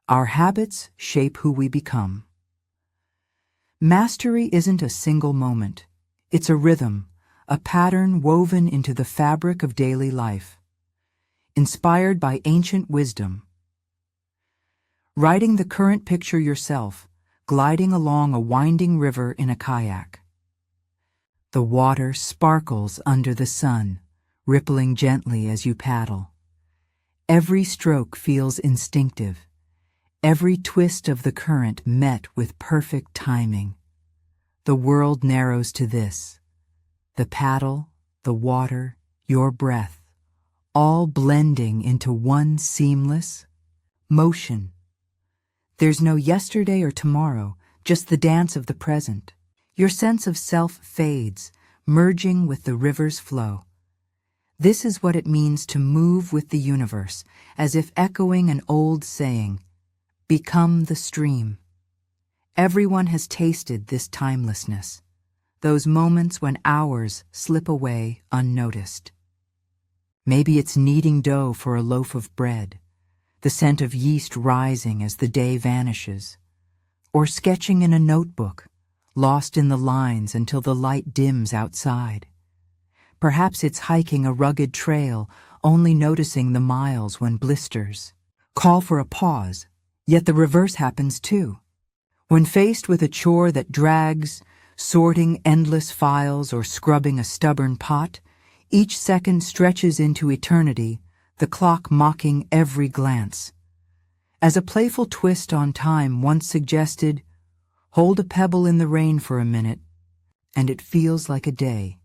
Our habits shape who we become. Mastery isn't a single moment. It's a rhythm, a pattern woven into the fabric of daily life. Inspired by ancient wisdom. Writing the current picture yourself, gliding along a winding river in a kayak. The water sparkles under the sun, rippling gently as you paddle. Every stroke feels instinctive, every twist of the current met with perfect timing. The world narrows to this: the paddle, the water, your breath, all blending into one seamless motion. There's no yesterday or tomorrow, just the dance of the present. Your sense of self fades, merging with the river's flow. This is what it means to move with the universe, as if echoing an old saying, "Become the stream." Everyone has tasted this timelessness, those moments when hours slip away unnoticed. Maybe it's kneading dough for a loaf of bread, the scent of yeast rising as the day vanishes, or sketching in a notebook, lost in the lines until the light dims outside. Perhaps it's hiking a rugged trail, only noticing the miles when blisters call for a pause, yet the reverse happens too. When faced with a chore that drags, sorting endless files or scrubbing a stubborn pot, each second stretches into eternity, the clock mocking every glance. As a playful twist on time once suggested, hold a pebble in the rain for a minute, and it feels like a day.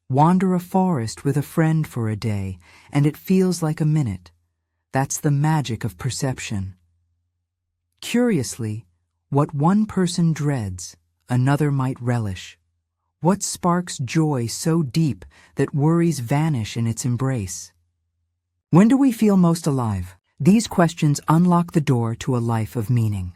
Wander a forest with a friend for a day, and it feels like a minute. That's the magic of perception. Curiously, what one person dreads, another might relish. What sparks joy so deep that worries vanish in its embrace? When do we feel most alive? These questions unlock the door to a life of meaning.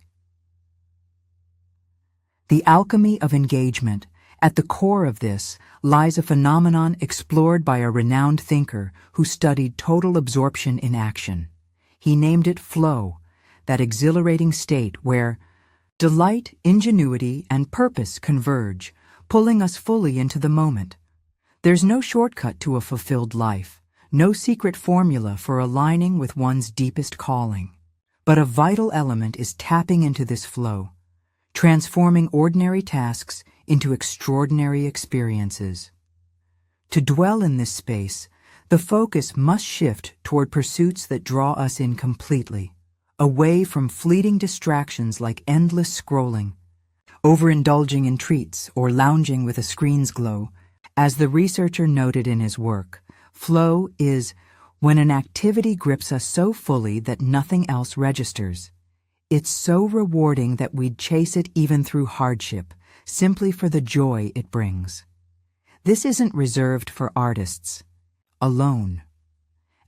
The alchemy of engagement. At the core of this lies a phenomenon explored by a renowned thinker who studied total absorption in action. He named it flow, that exhilarating state where delight, ingenuity, and purpose converge, pulling us fully into the moment. There's no shortcut to a fulfilled life, no secret formula for aligning with one's deepest calling. But a vital element is tapping into this flow, transforming ordinary tasks into extraordinary experiences. To dwell in this space, the focus must shift toward pursuits that draw us in completely, away from fleeting distractions like endless scrolling, overindulging in treats, or lounging with a screen's glow. As the researcher noted in his work, flow is when an activity grips us so fully that nothing else registers. It's so rewarding that we'd chase it even through hardship, simply for the joy it brings. This isn't reserved for artists alone.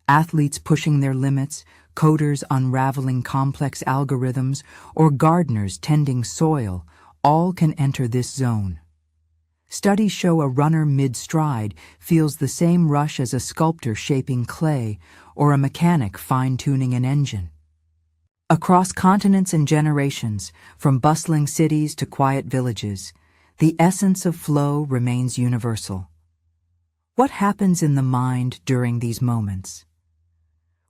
Athletes pushing their limits, coders unraveling complex algorithms, or gardeners tending soil all can enter this zone. Studies show a runner mid-stride feels the same rush as a sculptor shaping clay or a mechanic fine-tuning an engine. Across continents and generations, from bustling cities to quiet villages, the essence of flow remains universal. What happens in the mind during these moments?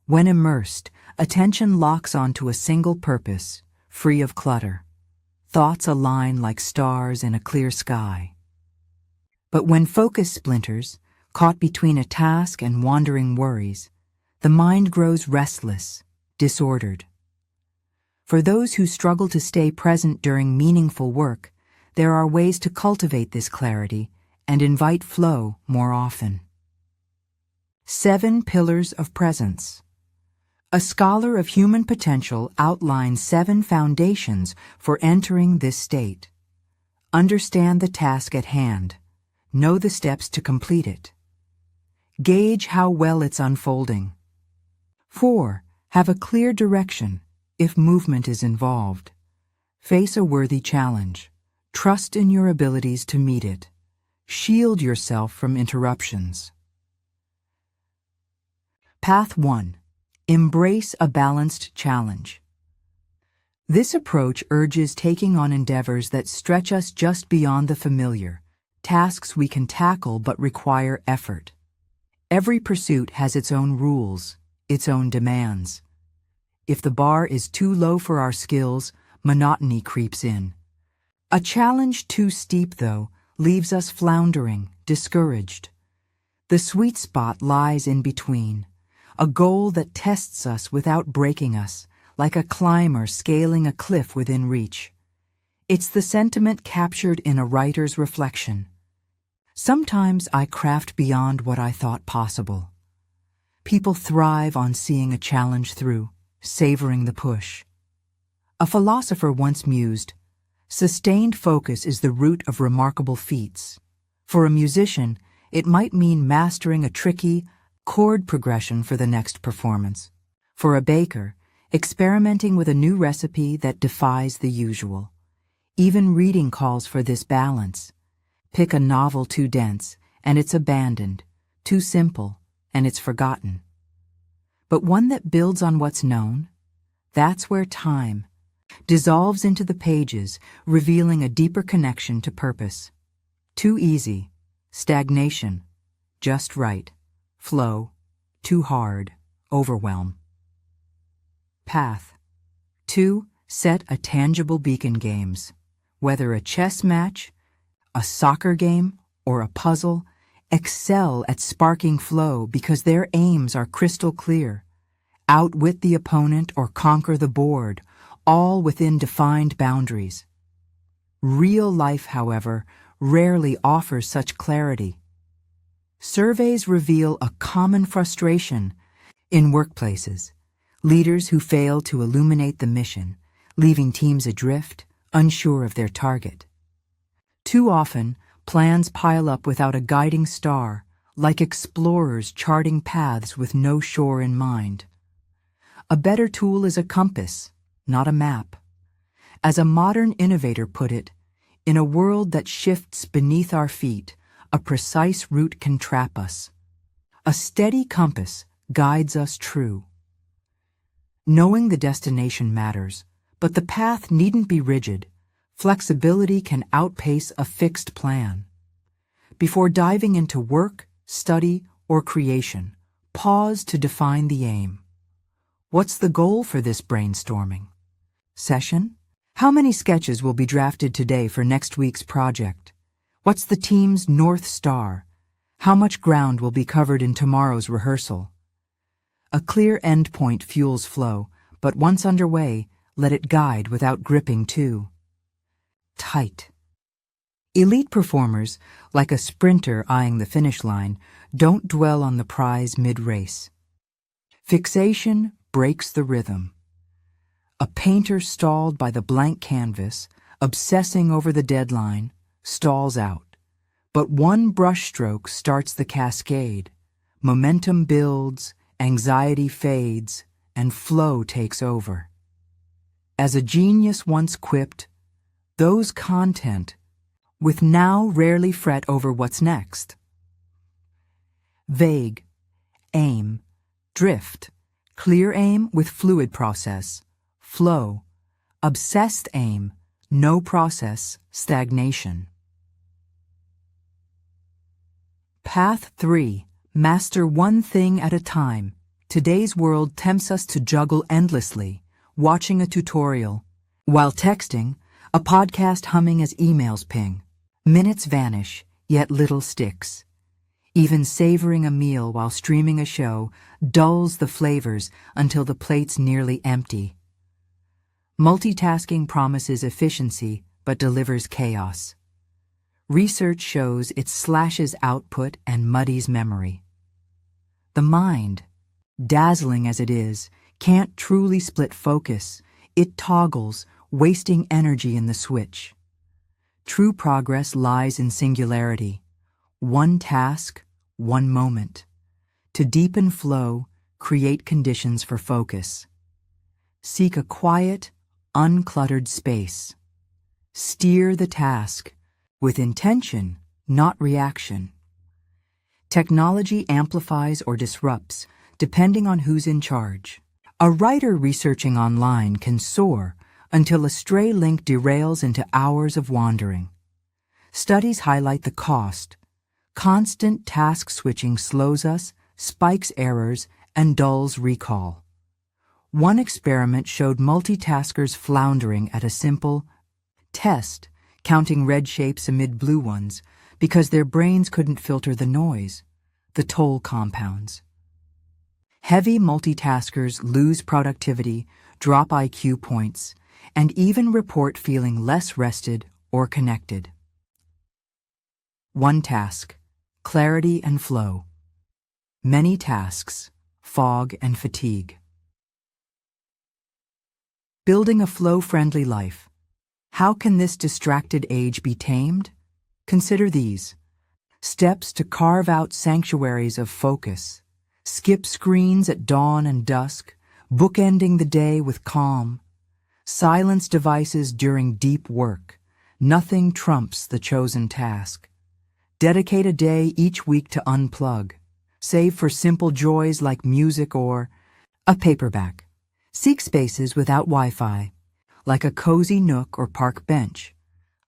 When immersed, attention locks onto a single purpose, free of clutter. Thoughts align like stars in a clear sky. But when focus splinters, caught between a task and wandering worries, the mind grows restless, disordered. For those who struggle to stay present during meaningful work, there are ways to cultivate this clarity and invite flow more often. 7 Pillars of Presence. A scholar of human potential outlines 7 foundations for entering this state. Understand the task at hand. Know the steps to complete it. Gauge how well it's unfolding. 4. Have a clear direction if movement is involved. Face a worthy challenge. Trust in your abilities to meet it. Shield yourself from interruptions. Path 1. Embrace a balanced challenge. This approach urges taking on endeavors that stretch us just beyond the familiar, tasks we can tackle but require effort. Every pursuit has its own rules, its own demands. If the bar is too low for our skills, monotony creeps in. A challenge too steep, though, leaves us floundering, discouraged. The sweet spot lies in between, a goal that tests us without breaking us, like a climber scaling a cliff within reach. It's the sentiment captured in a writer's reflection. Sometimes I craft beyond what I thought possible. People thrive on seeing a challenge through, savoring the push. A philosopher once mused, "Sustained focus is the root of remarkable feats." For a musician, it might mean mastering a tricky chord progression for the next performance. For a baker, experimenting with a new recipe that defies the usual. Even reading calls for this balance. Pick a novel too dense, and it's abandoned, too simple, and it's forgotten. But one that builds on what's known, that's where time dissolves into the pages, revealing a deeper connection to purpose. Too easy, stagnation, just right, flow, too hard, overwhelm. Path. 2. Set a tangible beacon games. Whether a chess match, a soccer game, or a puzzle, excel at sparking flow because their aims are crystal clear. Outwit the opponent or conquer the board, all within defined boundaries. Real life, however, rarely offers such clarity. Surveys reveal a common frustration in workplaces. Leaders who fail to illuminate the mission, leaving teams adrift, unsure of their target. Too often, plans pile up without a guiding star, like explorers charting paths with no shore in mind. A better tool is a compass, not a map. As a modern innovator put it, in a world that shifts beneath our feet, a precise route can trap us. A steady compass guides us true. Knowing the destination matters, but the path needn't be rigid. Flexibility can outpace a fixed plan. Before diving into work, study, or creation, pause to define the aim. What's the goal for this brainstorming session? How many sketches will be drafted today for next week's project? What's the team's North Star? How much ground will be covered in tomorrow's rehearsal? A clear endpoint fuels flow, but once underway, let it guide without gripping too tight. Elite performers, like a sprinter eyeing the finish line, don't dwell on the prize mid-race. Fixation breaks the rhythm. A painter stalled by the blank canvas, obsessing over the deadline, stalls out. But one brushstroke starts the cascade. Momentum builds, anxiety fades, and flow takes over. As a genius once quipped, those content with now rarely fret over what's next. Vague, aim, drift, clear aim with fluid process, flow, obsessed aim, no process, stagnation. Path 3. Master one thing at a time. Today's world tempts us to juggle endlessly, watching a tutorial, while texting, a podcast humming as emails ping. Minutes vanish, yet little sticks. Even savoring a meal while streaming a show dulls the flavors until the plate's nearly empty. Multitasking promises efficiency but delivers chaos. Research shows it slashes output and muddies memory. The mind, dazzling as it is, can't truly split focus. It toggles, wasting energy in the switch. True progress lies in singularity. One task, one moment. To deepen flow, create conditions for focus. Seek a quiet, uncluttered space. Steer the task with intention, not reaction. Technology amplifies or disrupts, depending on who's in charge. A writer researching online can soar, until a stray link derails into hours of wandering. Studies highlight the cost. Constant task switching slows us, spikes errors, and dulls recall. One experiment showed multitaskers floundering at a simple test, counting red shapes amid blue ones, because their brains couldn't filter the noise. The toll compounds. Heavy multitaskers lose productivity, drop IQ points, and even report feeling less rested or connected. One task, clarity and flow. Many tasks, fog and fatigue. Building a flow-friendly life. How can this distracted age be tamed? Consider these. Steps to carve out sanctuaries of focus. Skip screens at dawn and dusk, bookending the day with calm. Silence devices during deep work. Nothing trumps the chosen task. Dedicate a day each week to unplug. Save for simple joys like music or a paperback. Seek spaces without Wi-Fi, like a cozy nook or park bench.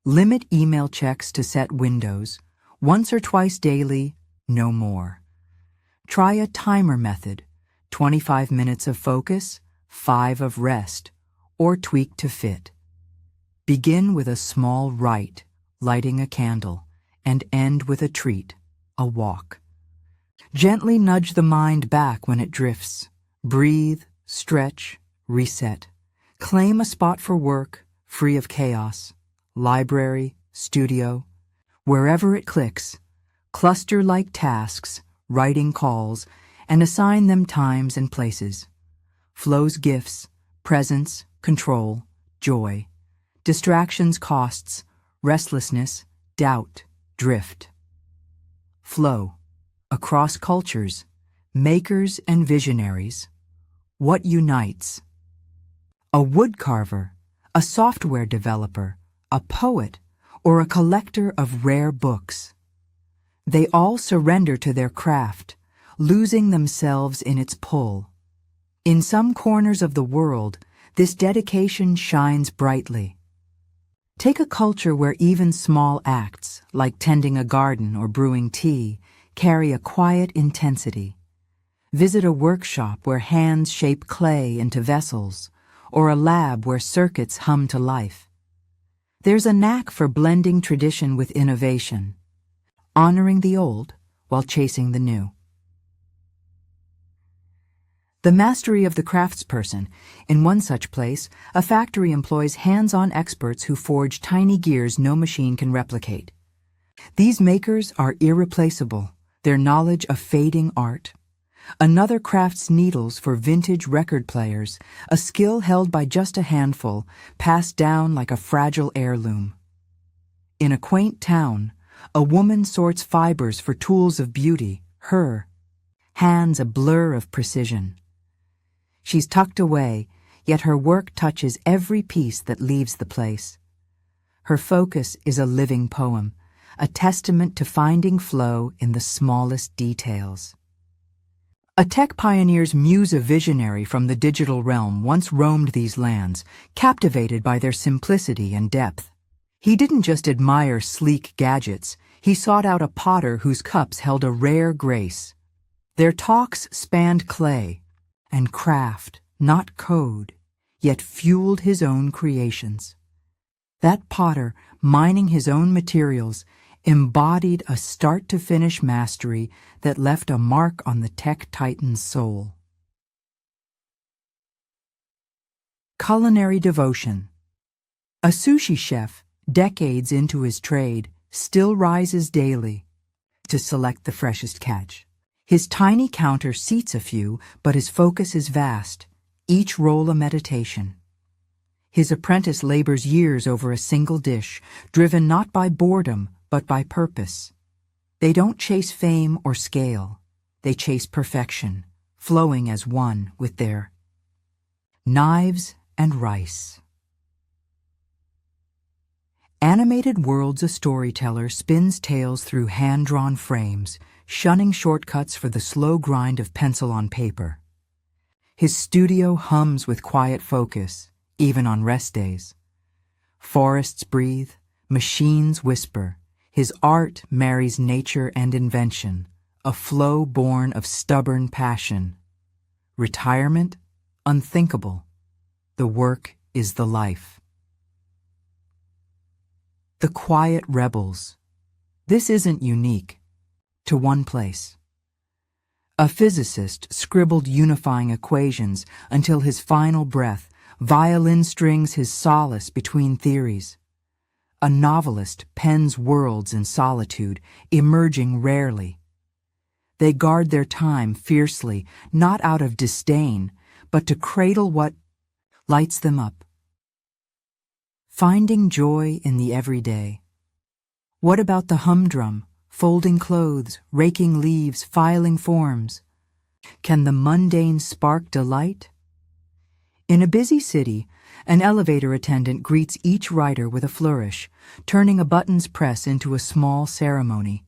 Limit email checks to set windows. Once or twice daily, no more. Try a timer method, 25 minutes of focus, 5 of rest, or tweak to fit. Begin with a small rite, lighting a candle, and end with a treat, a walk. Gently nudge the mind back when it drifts. Breathe, stretch, reset. Claim a spot for work, free of chaos. Library, studio, wherever it clicks. Cluster like tasks, writing calls, and assign them times and places. Flow's gifts, presence, control, joy. Distractions, costs, restlessness, doubt, drift. Flow. Across cultures, makers and visionaries. What unites? A woodcarver, a software developer, a poet, or a collector of rare books. They all surrender to their craft, losing themselves in its pull. In some corners of the world, this dedication shines brightly. Take a culture where even small acts, like tending a garden or brewing tea, carry a quiet intensity. Visit a workshop where hands shape clay into vessels, or a lab where circuits hum to life. There's a knack for blending tradition with innovation, honoring the old while chasing the new. The mastery of the craftsperson. In one such place, a factory employs hands-on experts who forge tiny gears no machine can replicate. These makers are irreplaceable, their knowledge a fading art. Another crafts needles for vintage record players, a skill held by just a handful, passed down like a fragile heirloom. In a quaint town, a woman sorts fibers for tools of beauty, her hands a blur of precision. She's tucked away, yet her work touches every piece that leaves the place. Her focus is a living poem, a testament to finding flow in the smallest details. A tech pioneer's muse, a visionary from the digital realm, once roamed these lands, captivated by their simplicity and depth. He didn't just admire sleek gadgets, he sought out a potter whose cups held a rare grace. Their talks spanned clay and craft, not code, yet fueled his own creations. That potter, mining his own materials, embodied a start-to-finish mastery that left a mark on the tech titan's soul. Culinary devotion. A sushi chef, decades into his trade, still rises daily to select the freshest catch. His tiny counter seats a few, but his focus is vast, each roll a meditation. His apprentice labors years over a single dish, driven not by boredom, but by purpose. They don't chase fame or scale. They chase perfection, flowing as one with their knives and rice. Animated Worlds, a storyteller, spins tales through hand-drawn frames, shunning shortcuts for the slow grind of pencil on paper. His studio hums with quiet focus, even on rest days. Forests breathe, machines whisper. His art marries nature and invention, a flow born of stubborn passion. Retirement? Unthinkable. The work is the life. The quiet rebels. This isn't unique to one place. A physicist scribbled unifying equations until his final breath, violin strings his solace between theories. A novelist pens worlds in solitude, emerging rarely. They guard their time fiercely, not out of disdain, but to cradle what lights them up. Finding joy in the everyday. What about the humdrum, folding clothes, raking leaves, filing forms? Can the mundane spark delight? In a busy city, an elevator attendant greets each rider with a flourish, turning a button's press into a small ceremony.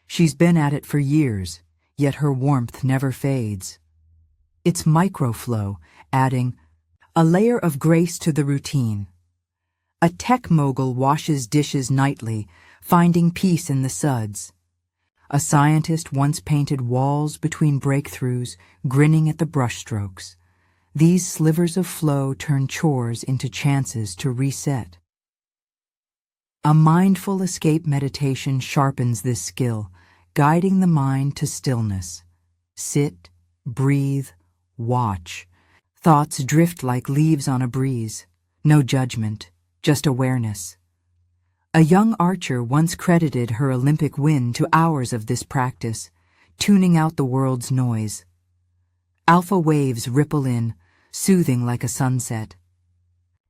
She's been at it for years, yet her warmth never fades. It's microflow, adding a layer of grace to the routine. A tech mogul washes dishes nightly, finding peace in the suds. A scientist once painted walls between breakthroughs, grinning at the brushstrokes. These slivers of flow turn chores into chances to reset. A mindful escape meditation sharpens this skill, guiding the mind to stillness. Sit, breathe, watch. Thoughts drift like leaves on a breeze. No judgment, just awareness. A young archer once credited her Olympic win to hours of this practice, tuning out the world's noise. Alpha waves ripple in, soothing like a sunset.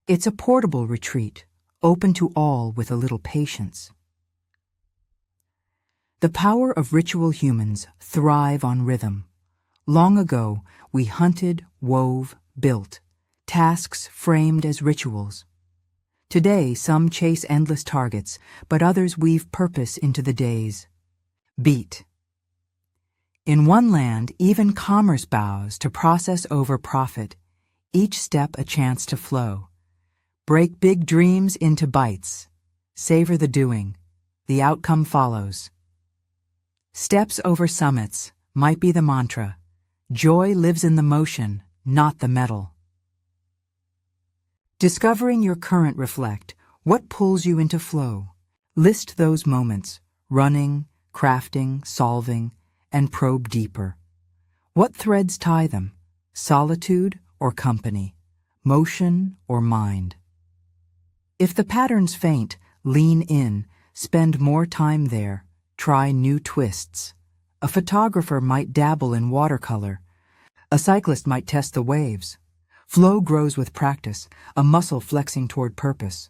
It's a portable retreat, open to all with a little patience. The power of ritual humans thrive on rhythm. Long ago, we hunted, wove, built, tasks framed as rituals. Today, some chase endless targets, but others weave purpose into the days. Beat. In one land, even commerce bows to process over profit, each step a chance to flow. Break big dreams into bites. Savor the doing. The outcome follows. Steps over summits might be the mantra. Joy lives in the motion, not the medal. Discovering your current reflect. What pulls you into flow? List those moments, running, crafting, solving, and probe deeper. What threads tie them? Solitude or company? Motion or mind? If the pattern's faint, lean in, spend more time there, try new twists. A photographer might dabble in watercolor. A cyclist might test the waves. Flow grows with practice, a muscle flexing toward purpose.